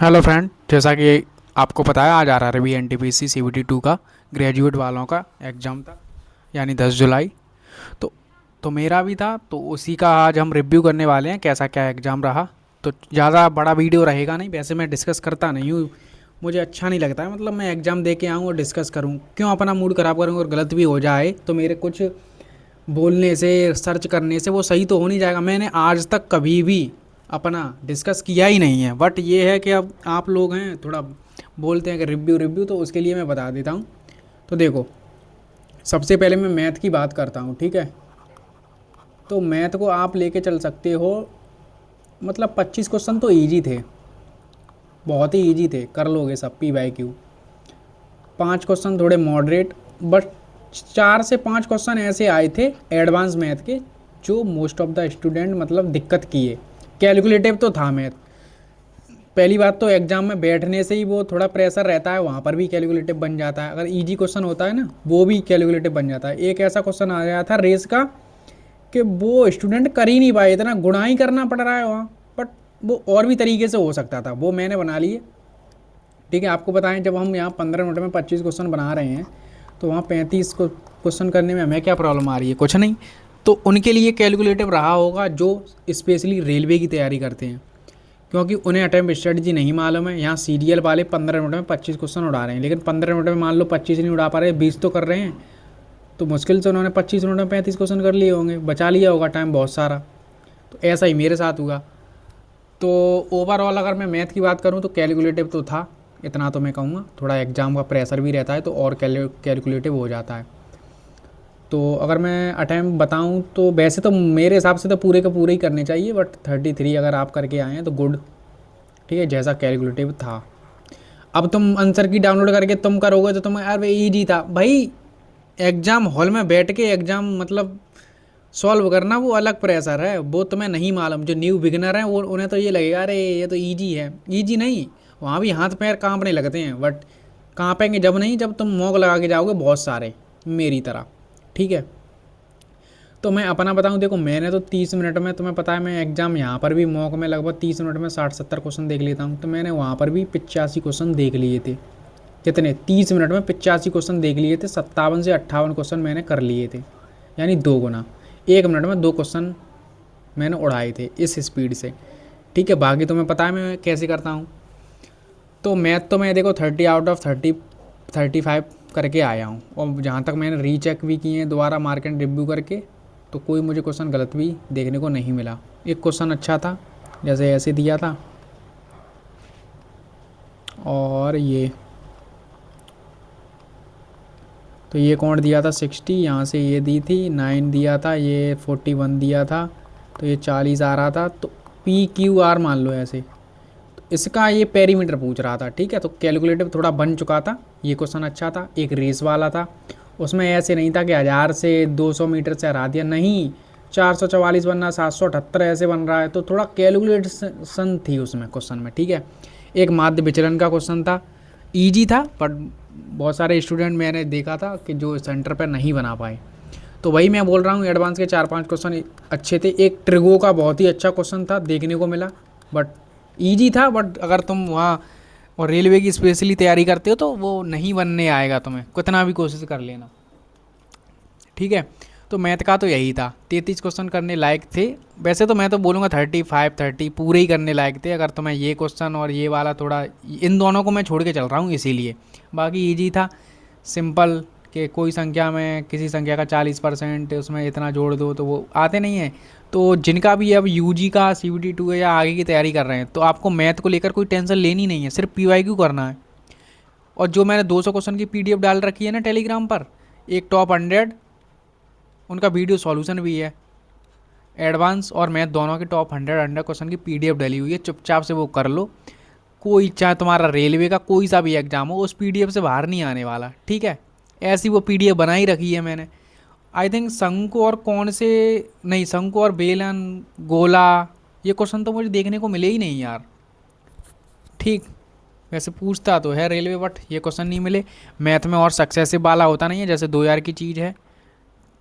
Hello friend, जैसा कि आपको पता है आज आरआरबी एनटीपीसी सीबीटी 2 का ग्रेजुएट वालों का एग्ज़ाम था, यानी 10 जुलाई। तो तो मेरा भी था, तो उसी का आज हम रिव्यू करने वाले हैं कैसा क्या एग्ज़ाम रहा। तो ज़्यादा बड़ा वीडियो रहेगा नहीं, वैसे मैं डिस्कस करता नहीं हूँ, मुझे अच्छा नहीं लगता है। मतलब मैं एग्ज़ाम दे के आऊँ और डिस्कस करूँ, क्यों अपना मूड ख़राब करूँ, और गलत भी हो जाए तो मेरे कुछ बोलने से सर्च करने से वो सही तो हो नहीं जाएगा। मैंने आज तक कभी भी अपना डिस्कस किया ही नहीं है, बट ये है कि अब आप लोग हैं थोड़ा बोलते हैं कि रिव्यू रिव्यू, तो उसके लिए मैं बता देता हूँ। तो देखो, सबसे पहले मैं मैथ की बात करता हूँ, ठीक है। तो मैथ को आप लेके चल सकते हो, मतलब 25 क्वेश्चन तो ईजी थे, बहुत ही ईजी थे, कर लोगे सब पी बाई क्यू। 5 क्वेश्चन थोड़े मॉडरेट, बट 4 से 5 क्वेश्चन ऐसे आए थे एडवांस मैथ के जो मोस्ट ऑफ द स्टूडेंट मतलब दिक्कत किए। कैलकुलेटिव तो था मैथ। पहली बात तो एग्जाम में बैठने से ही वो थोड़ा प्रेशर रहता है, वहाँ पर भी कैलकुलेटिव बन जाता है। अगर इजी क्वेश्चन होता है ना, वो भी कैलकुलेटिव बन जाता है। एक ऐसा क्वेश्चन आ गया था रेस का कि वो स्टूडेंट कर ही नहीं पाए, इतना गुणा ही करना पड़ रहा है वहाँ। बट वो और भी तरीके से हो सकता था, वो मैंने बना लिए। ठीक है, आपको बताएं, जब हम यहाँ 15 मिनट में 25 क्वेश्चन बना रहे हैं, तो वहाँ 35 को क्वेश्चन करने में हमें क्या प्रॉब्लम आ रही है? कुछ नहीं। तो उनके लिए कैलकुलेटिव रहा होगा जो स्पेशली रेलवे की तैयारी करते हैं, क्योंकि उन्हें अटैम्प्ट स्ट्रेटजी नहीं मालूम है। यहाँ सीरियल वाले 15 मिनट में 25 क्वेश्चन उड़ा रहे हैं, लेकिन 15 मिनट में मान लो 25 नहीं उड़ा पा रहे, 20 तो कर रहे हैं। तो मुश्किल से उन्होंने 25 मिनट में 35 क्वेश्चन कर लिए होंगे, बचा लिया होगा टाइम बहुत सारा। तो ऐसा ही मेरे साथ हुआ। तो ओवरऑल अगर मैं मैथ की बात करूँ तो कैलकुलेटिव तो था, इतना तो मैं कहूँगा। थोड़ा एग्जाम का प्रेशर भी रहता है तो और कैलकुलेटिव हो जाता है। तो अगर मैं अटैम्प्ट बताऊँ तो वैसे तो मेरे हिसाब से तो पूरे के पूरे ही करने चाहिए, बट 33 अगर आप करके आए हैं तो गुड। ठीक है, जैसा कैलकुलेटिव था। अब तुम आंसर की डाउनलोड करके तुम करोगे तो तुम यार वे ईजी था भाई। एग्जाम हॉल में बैठ के एग्जाम मतलब सॉल्व करना वो अलग प्रेशर है, वो तुम्हें नहीं मालूम। जो न्यू बिगिनर हैं वो उन्हें तो ये लगेगा अरे ये तो ईजी है। ईजी नहीं, वहाँ भी हाथ पैर कांपने लगते हैं, बट कांपेंगे जब नहीं, जब तुम मॉक लगा के जाओगे बहुत सारे, मेरी तरह। ठीक है, तो मैं अपना बताऊं, देखो मैंने तो 30 मिनट में, तुम्हें पता है मैं एग्जाम यहाँ पर भी मॉक में लगभग 30 मिनट में 60-70 क्वेश्चन देख लेता हूँ। तो मैंने वहाँ पर भी 85 क्वेश्चन देख लिए थे। कितने? 30 मिनट में 85 क्वेश्चन देख लिए थे। 57 से 58 क्वेश्चन मैंने कर लिए थे, यानी 2 गुना। 1 मिनट में 2 क्वेश्चन मैंने उड़ाए थे इस स्पीड से। ठीक है, बाकी तुम्हें पता है मैं कैसे करता हूँ। तो मैथ तो मैं देखो 30 आउट ऑफ 30 35 करके आया हूँ, और जहाँ तक मैंने रीचेक भी किए हैं दोबारा मार्क एंड रिव्यू करके, तो कोई मुझे क्वेश्चन गलत भी देखने को नहीं मिला। एक क्वेश्चन अच्छा था, जैसे ऐसे दिया था, और ये तो ये कौन दिया था 60, यहाँ से ये दी थी 9 दिया था, ये 41 दिया था, तो ये 40 आ रहा था। तो पी क्यू आर मान लो ऐसे। तो इसका ये पेरीमीटर पूछ रहा था। ठीक है, तो कैलकुलेटिव थोड़ा बन चुका था। ये क्वेश्चन अच्छा था। एक रेस वाला था, उसमें ऐसे नहीं था कि 1000 से 200 मीटर से हरा दिया, नहीं, 444 बनना 778 ऐसे बन रहा है। तो थोड़ा कैलकुलेशन थी उसमें क्वेश्चन में। ठीक है, एक माध्य विचलन का क्वेश्चन था, ईजी था, बट बहुत सारे स्टूडेंट मैंने देखा था कि जो सेंटर पर नहीं बना पाए। तो वही मैं बोल रहा हूँ, एडवांस के 4-5 क्वेश्चन अच्छे थे। एक ट्रिगो का बहुत ही अच्छा क्वेश्चन था, देखने को मिला, बट ईजी था। बट अगर तुम वहाँ और रेलवे की स्पेशली तैयारी करते हो तो वो नहीं बनने आएगा, तुम्हें कितना भी कोशिश कर लेना। ठीक है, तो मैथ का तो यही था, 33 क्वेश्चन करने लायक थे। वैसे तो मैं तो बोलूँगा 35-30 पूरे ही करने लायक थे, अगर तुम्हें ये क्वेश्चन और ये वाला थोड़ा, इन दोनों को मैं छोड़ के चल रहा हूँ इसीलिए। बाकी ईजी था, सिंपल, कि कोई संख्या में किसी संख्या का 40% उसमें इतना जोड़ दो, तो वो आते नहीं हैं। तो जिनका भी अब यूजी का सीबीटी 2 है या आगे की तैयारी कर रहे हैं, तो आपको मैथ को लेकर कोई टेंशन लेनी नहीं है, सिर्फ पीवाईक्यू करना है। और जो मैंने 200 क्वेश्चन की पीडीएफ डाल रखी है ना टेलीग्राम पर, एक टॉप 100, उनका वीडियो सॉल्यूशन भी है, एडवांस और मैथ दोनों के टॉप 100 क्वेश्चन की पीडीएफ डली हुई है, चुपचाप से वो कर लो। कोई चाहे तुम्हारा रेलवे का कोई सा भी एग्जाम हो, उस पीडीएफ से बाहर नहीं आने वाला। ठीक है, ऐसी वो पीडीएफ बना ही रखी है मैंने। आई थिंक शंकु और कौन से, नहीं, शंकु और बेलन, गोला, ये क्वेश्चन तो मुझे देखने को मिले ही नहीं यार। ठीक, वैसे पूछता तो है रेलवे, बट ये क्वेश्चन नहीं मिले। मैथ में और सक्सेसिव वाला होता नहीं है, जैसे 2000 की चीज़ है,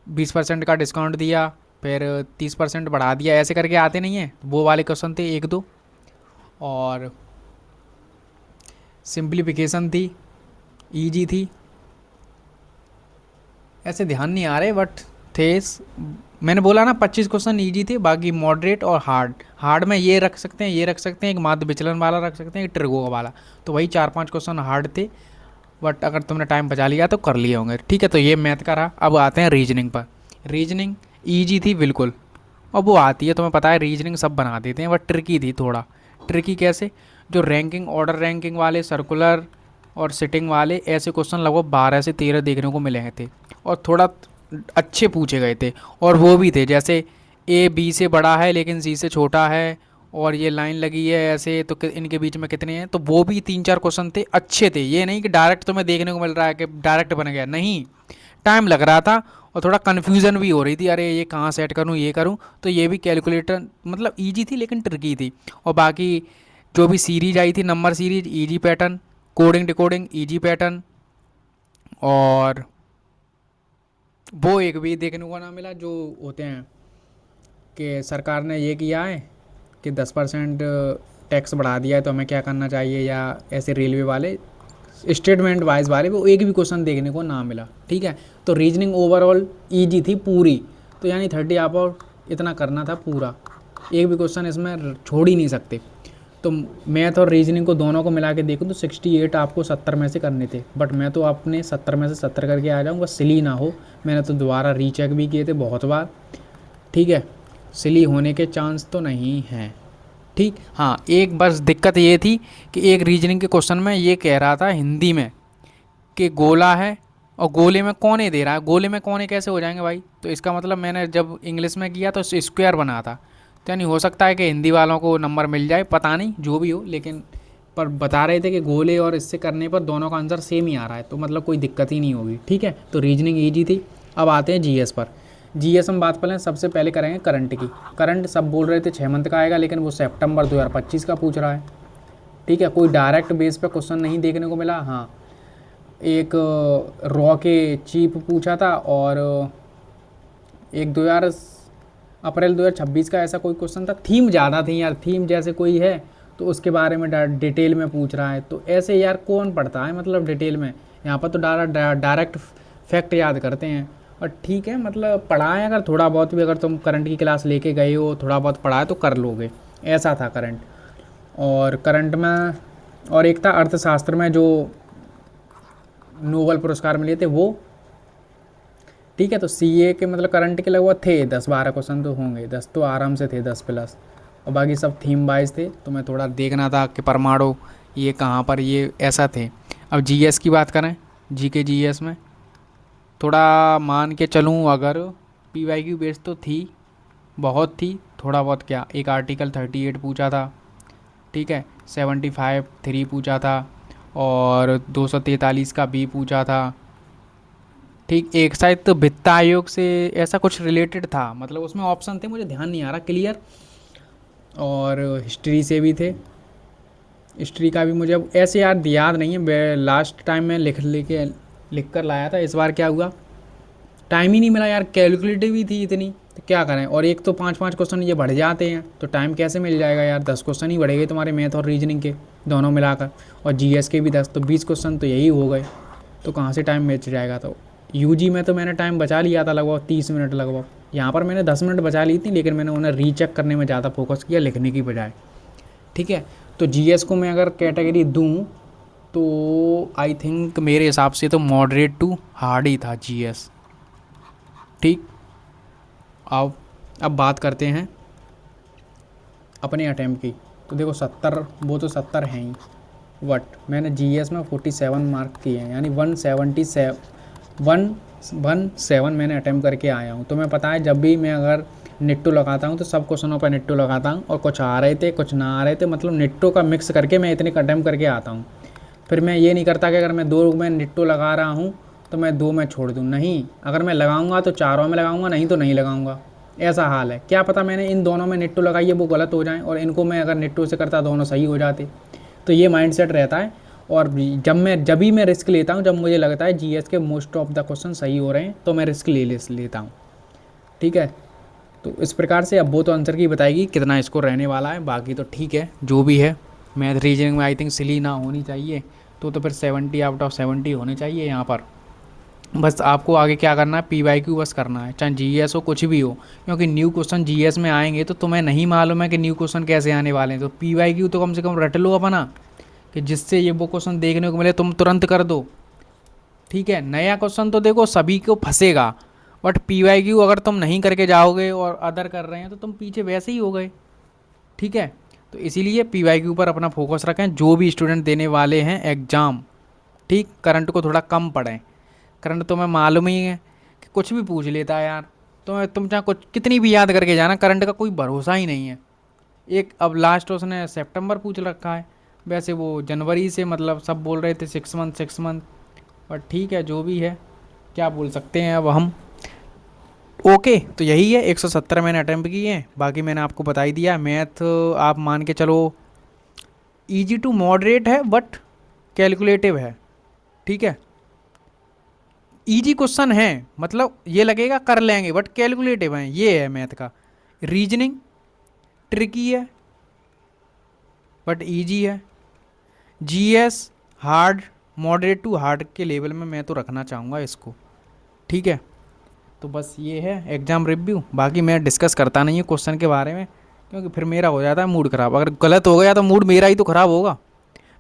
20% का डिस्काउंट दिया, फिर 30% बढ़ा दिया, ऐसे करके आते नहीं हैं, वो वाले क्वेश्चन थे 1-2। और सिंप्लीफिकेशन थी, इजी थी, ऐसे ध्यान नहीं आ रहे बट थे। मैंने बोला ना 25 क्वेश्चन इजी थे, बाकी मॉडरेट और हार्ड। हार्ड में ये रख सकते हैं, ये रख सकते हैं, एक माध्य विचलन वाला रख सकते हैं, एक ट्रिगो वाला। तो वही 4-5 क्वेश्चन हार्ड थे, बट अगर तुमने टाइम बचा लिया तो कर लिए होंगे। ठीक है, तो ये मैथ का रहा। अब आते हैं रीजनिंग पर। रीजनिंग ईजी थी बिल्कुल, अब वो आती है, तुम्हें पता है रीजनिंग सब बना देते हैं, बट ट्रिकी थी थोड़ा। ट्रिकी कैसे? जो रैंकिंग, ऑर्डर रैंकिंग वाले, सर्कुलर और सिटिंग वाले, ऐसे क्वेश्चन लगभग 12 से 13 देखने को मिले थे, और थोड़ा अच्छे पूछे गए थे। और वो भी थे जैसे ए बी से बड़ा है लेकिन सी से छोटा है, और ये लाइन लगी है ऐसे, तो इनके बीच में कितने हैं, तो वो भी 3-4 क्वेश्चन थे, अच्छे थे। ये नहीं कि डायरेक्ट तुम्हें देखने को मिल रहा है कि डायरेक्ट बन गया, नहीं, टाइम लग रहा था और थोड़ा कन्फ्यूज़न भी हो रही थी, अरे ये कहाँ सेट करूँ, ये करूँ। तो ये भी कैलकुलेटर मतलब ईजी थी लेकिन ट्रिकी थी। और बाकी जो भी सीरीज आई थी, number series, easy pattern, coding decoding easy pattern. और वो एक भी देखने को ना मिला जो होते हैं कि सरकार ने ये किया है कि 10% टैक्स बढ़ा दिया है तो हमें क्या करना चाहिए, या ऐसे रेलवे वाले स्टेटमेंट वाइज वाले, वो एक भी क्वेश्चन देखने को ना मिला। ठीक है, तो रीजनिंग ओवरऑल ईजी थी पूरी, तो यानी 30 आप और इतना करना था पूरा, एक भी क्वेश्चन इसमें छोड़ ही नहीं सकते। तो मैथ और रीजनिंग को दोनों को मिला के देखूँ तो 68 आपको 70 में से करने थे, बट मैं तो अपने 70 में से 70 करके आ जाऊँ, बस सिली ना हो। मैंने तो दोबारा रीचेक भी किए थे बहुत बार। ठीक है, सिली होने के चांस तो नहीं हैं। ठीक, हाँ, एक बस दिक्कत ये थी कि एक रीजनिंग के क्वेश्चन में ये कह रहा था हिंदी में कि गोला है और गोले में कोने दे रहा है, गोले में कोने कैसे हो जाएंगे भाई? तो इसका मतलब मैंने जब इंग्लिश में किया तो स्क्वायर बना था। तो यानी हो सकता है कि हिंदी वालों को नंबर मिल जाए, पता नहीं जो भी हो, लेकिन पर बता रहे थे कि गोले और इससे करने पर दोनों का आंसर सेम ही आ रहा है, तो मतलब कोई दिक्कत ही नहीं होगी। ठीक है, तो रीजनिंग ईजी थी। अब आते हैं जीएस पर। जीएस हम बात पहले सबसे पहले करेंगे करंट की। करंट सब बोल रहे थे 6 मंथ का आएगा, लेकिन वो सितंबर 2025 का पूछ रहा है। ठीक है, कोई डायरेक्ट बेस पे क्वेश्चन नहीं देखने को मिला। हाँ, एक रॉ के चीफ पूछा था, और एक 2000 अप्रैल 2026 का ऐसा कोई क्वेश्चन था। थीम ज़्यादा थी यार, थीम जैसे कोई है तो उसके बारे में डिटेल में पूछ रहा है, तो ऐसे यार कौन पढ़ता है मतलब डिटेल में। यहाँ पर तो डायरेक्ट फैक्ट याद करते हैं। और ठीक है, मतलब पढ़ाएं अगर थोड़ा बहुत भी, अगर तुम करंट की क्लास लेके गए हो, थोड़ा बहुत पढ़ाए तो कर लोगे, ऐसा था करंट। और करंट में और एक था अर्थशास्त्र में जो नोबेल पुरस्कार मिले थे वो। ठीक है, तो सीए के मतलब करंट के लगभग थे 10-12 क्वेश्चन तो होंगे, 10 तो आराम से थे, 10+, और बाकी सब थीम वाइज थे, तो मैं थोड़ा देखना था कि परमाणु ये कहाँ पर, ये ऐसा थे। अब जीएस की बात करें, जीके जीएस में थोड़ा मान के चलूँ अगर पीवाईक्यू बेस तो थी, बहुत थी, थोड़ा बहुत क्या, एक आर्टिकल 38 पूछा था। ठीक है, 75 3 पूछा था, और 243 का बी पूछा था। ठीक, एक शायद तो वित्त आयोग से ऐसा कुछ रिलेटेड था, मतलब उसमें ऑप्शन थे, मुझे ध्यान नहीं आ रहा क्लियर। और हिस्ट्री से भी थे, हिस्ट्री का भी मुझे अब ऐसे यार याद नहीं है, लास्ट टाइम मैं लिख कर लाया था, इस बार क्या हुआ टाइम ही नहीं मिला यार, कैलकुलेटिव भी थी इतनी, तो क्या करें। और एक तो 5-5 क्वेश्चन ये बढ़ जाते हैं, तो टाइम कैसे मिल जाएगा यार, 10 क्वेश्चन ही बढ़ेंगे तुम्हारे मैथ और रीजनिंग के दोनों मिलाकर, और जीएस के भी 10, तो 20 क्वेश्चन तो यही हो गए, तो कहाँ से टाइम बच जाएगा। तो यूजी में तो मैंने टाइम बचा लिया था लगभग 30 मिनट लगभग, यहाँ पर मैंने 10 मिनट बचा ली थी, लेकिन मैंने उन्हें रीचेक करने में ज़्यादा फोकस किया लिखने की बजाय। ठीक है, तो जीएस को मैं अगर कैटेगरी दूँ तो आई थिंक मेरे हिसाब से तो मॉडरेट टू हार्ड ही था जीएस। ठीक, अब बात करते हैं अपने अटैम्प्ट की। तो देखो 70, वो तो 70 हैं ही, बट मैंने जीएस में 47 मार्क किए हैं, यानी 117 मैंने अटैम्प्ट करके आया हूँ। तो मैं पता है जब भी मैं अगर निट्टो लगाता हूँ तो सब क्वेश्चनों पर निट्टो लगाता हूँ, और कुछ आ रहे थे कुछ ना आ रहे थे, मतलब निट्टो का मिक्स करके मैं इतने अटैम्प्ट करके आता हूँ। फिर मैं ये नहीं करता कि अगर मैं 2 में निट्टो लगा रहा हूँ तो मैं 2 में छोड़ दूँ, नहीं, अगर मैं लगाऊंगा तो 4 में लगाऊंगा, नहीं तो नहीं लगाऊंगा, ऐसा हाल है। क्या पता मैंने इन दोनों में निट्टो लगाई है वो गलत हो जाएं, और इनको मैं अगर निट्टो से करता दोनों सही हो जाते, तो ये माइंडसेट रहता है। और जब भी मैं रिस्क लेता हूँ, जब मुझे लगता है जीएस के मोस्ट ऑफ द क्वेश्चन सही हो रहे हैं, तो मैं रिस्क लेता हूँ। ठीक है, तो इस प्रकार से अब वो तो आंसर की बताएगी कितना स्कोर रहने वाला है, बाकी तो ठीक है जो भी है। मैथ रीजनिंग में आई थिंक सिली ना होनी चाहिए, तो फिर 70 आउट ऑफ 70 होने चाहिए यहाँ पर। बस आपको आगे क्या करना है, पी वाई क्यू बस करना है, चाहे जी एस हो कुछ भी हो, क्योंकि न्यू क्वेश्चन जी एस में आएंगे तो तुम्हें नहीं मालूम है कि न्यू क्वेश्चन कैसे आने वाले हैं, तो पी वाई क्यू तो कम से कम रट लो अपना, कि जिससे ये वो क्वेश्चन देखने को मिले तुम तुरंत कर दो। ठीक है, नया क्वेश्चन तो देखो सभी को फंसेगा, बट पी वाई क्यू अगर तुम नहीं करके जाओगे और अदर कर रहे हैं तो तुम पीछे वैसे ही हो गए। ठीक है, तो इसीलिए पी वाई क्यू पर अपना फोकस रखें जो भी स्टूडेंट देने वाले हैं एग्ज़ाम। ठीक, करंट को थोड़ा कम पढ़ें। करंट तुम्हें मालूम ही है कि कुछ भी पूछ लेता है यार, तुम चाहे कुछ कितनी भी याद करके जाना, करंट का कोई भरोसा ही नहीं है। एक अब लास्ट उसने सितंबर पूछ रखा है, वैसे वो जनवरी से मतलब सब बोल रहे थे 6 मंथ 6 मंथ, बट ठीक है जो भी है, क्या बोल सकते हैं अब हम। ओके, तो यही है 170 मैंने अटैम्प्ट किए हैं, बाकी मैंने आपको बता ही दिया। मैथ आप मान के चलो इजी टू मॉडरेट है बट कैलकुलेटिव है। ठीक है, इजी क्वेश्चन है, मतलब ये लगेगा कर लेंगे बट कैलकुलेटिव है, ये है मैथ का। रीजनिंग ट्रिकी है बट इजी है। GS hard, moderate to hard के लेवल में मैं तो रखना चाहूँगा इसको। ठीक है, तो बस ये है एग्ज़ाम रिव्यू, बाकी मैं डिस्कस करता नहीं हूँ क्वेश्चन के बारे में, क्योंकि फिर मेरा हो जाता है मूड ख़राब, अगर गलत हो गया तो मूड मेरा ही तो ख़राब होगा,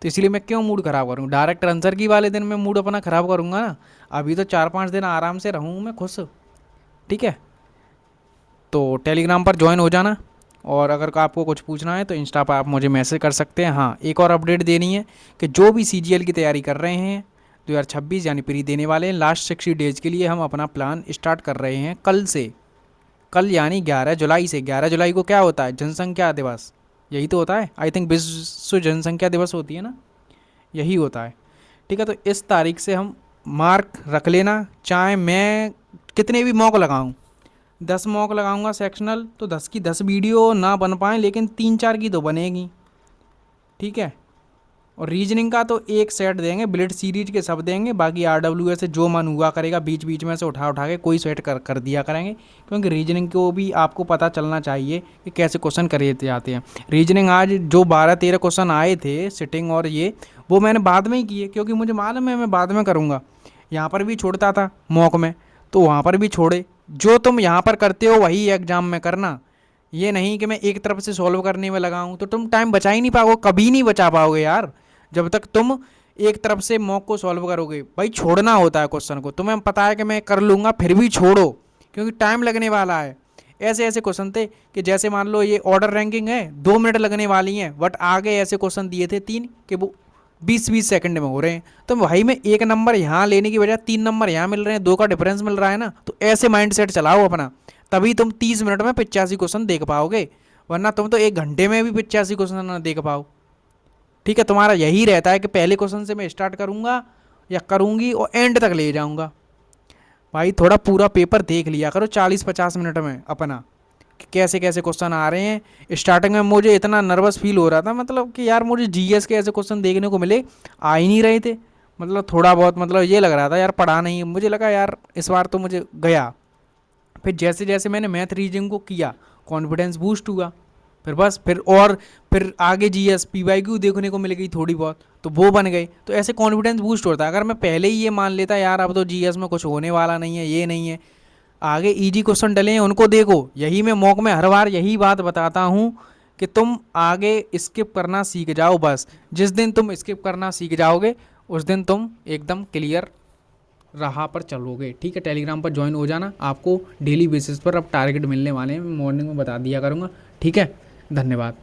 तो इसलिए मैं क्यों मूड ख़राब करूँ, डायरेक्ट आंसर की वाले दिन मैं मूड अपना ख़राब करूँगा ना। अभी तो 4-5 दिन आराम से रहूँ मैं खुश। ठीक है, तो टेलीग्राम पर ज्वाइन हो जाना, और अगर आपको कुछ पूछना है तो इंस्टा पर आप मुझे मैसेज कर सकते हैं। हाँ, एक और अपडेट देनी है कि जो भी सीजीएल की तैयारी कर रहे हैं 2026 यानी प्री देने वाले हैं, लास्ट 60 डेज़ के लिए हम अपना प्लान स्टार्ट कर रहे हैं कल से। कल यानी 11 जुलाई से। 11 जुलाई को क्या होता है, जनसंख्या दिवस, यही तो होता है आई थिंक, विश्व जनसंख्या दिवस होती है ना, यही होता है। ठीक है, तो इस तारीख से हम मार्क रख लेना, चाहे मैं कितने भी मौक लगाऊं, 10 मॉक लगाऊंगा सेक्शनल, तो 10 की 10 वीडियो ना बन पाए लेकिन 3-4 की तो बनेगी। ठीक है, और रीजनिंग का तो एक सेट देंगे, बुलेट सीरीज के सब देंगे, बाकी RWA से जो मन हुआ करेगा बीच बीच में से उठा उठा के कोई सेट कर दिया करेंगे, क्योंकि रीजनिंग को भी आपको पता चलना चाहिए कि कैसे क्वेश्चन करे जाते हैं। रीजनिंग आज जो 12-13 क्वेश्चन आए थे सिटिंग और ये, वो मैंने बाद में ही किए, क्योंकि मुझे मालूम है मैं बाद में करूँगा। यहाँ पर भी छोड़ता था मॉक में, तो वहाँ पर भी छोड़े, जो तुम यहाँ पर करते हो वही एग्जाम में करना। ये नहीं कि मैं एक तरफ से सॉल्व करने में लगाऊं, तो तुम टाइम बचा ही नहीं पाओगे, कभी नहीं बचा पाओगे यार, जब तक तुम एक तरफ से मॉक को सॉल्व करोगे। भाई छोड़ना होता है क्वेश्चन को, तुम्हें पता है कि मैं कर लूँगा फिर भी छोड़ो, क्योंकि टाइम लगने वाला है। ऐसे ऐसे क्वेश्चन थे कि जैसे मान लो ये ऑर्डर रैंकिंग है, 2 मिनट लगने वाली हैं, बट आगे ऐसे क्वेश्चन दिए थे 3 कि वो 20-20 सेकंड में हो रहे हैं। तो भाई मैं 1 नंबर यहाँ लेने की बजाय 3 नंबर यहाँ मिल रहे हैं, 2 का डिफरेंस मिल रहा है ना, तो ऐसे माइंड सेट चलाओ अपना, तभी तुम 30 मिनट में 85 क्वेश्चन देख पाओगे, वरना तुम तो 1 घंटे में भी 85 क्वेश्चन ना देख पाओ। ठीक है, तुम्हारा यही रहता है कि पहले क्वेश्चन से मैं स्टार्ट करूँगा या करूँगी और एंड तक ले जाऊँगा। भाई थोड़ा पूरा पेपर देख लिया करो 40-50 मिनट में अपना, कि कैसे कैसे क्वेश्चन आ रहे हैं। स्टार्टिंग में मुझे इतना नर्वस फील हो रहा था, मतलब कि यार मुझे जीएस के ऐसे क्वेश्चन देखने को मिले, आ ही नहीं रहे थे, मतलब थोड़ा बहुत मतलब ये लग रहा था यार पढ़ा नहीं, मुझे लगा यार इस बार तो मुझे गया। फिर जैसे जैसे मैंने मैथ रीजनिंग को किया, कॉन्फिडेंस बूस्ट हुआ, फिर बस फिर आगे जीएस पीवाईक्यू देखने को मिल गई थोड़ी बहुत, तो वो बन गए, तो ऐसे कॉन्फिडेंस बूस्ट होता है। अगर मैं पहले ही ये मान लेता यार अब तो जीएस में कुछ होने वाला नहीं है, ये नहीं है, आगे इजी क्वेश्चन डले हैं उनको देखो, यही मैं मॉक में हर बार यही बात बताता हूँ कि तुम आगे स्किप करना सीख जाओ। बस जिस दिन तुम स्किप करना सीख जाओगे उस दिन तुम एकदम क्लियर राह पर चलोगे। ठीक है, टेलीग्राम पर ज्वाइन हो जाना, आपको डेली बेसिस पर अब टारगेट मिलने वाले हैं, मैं मॉर्निंग में बता दिया करूँगा। ठीक है, धन्यवाद।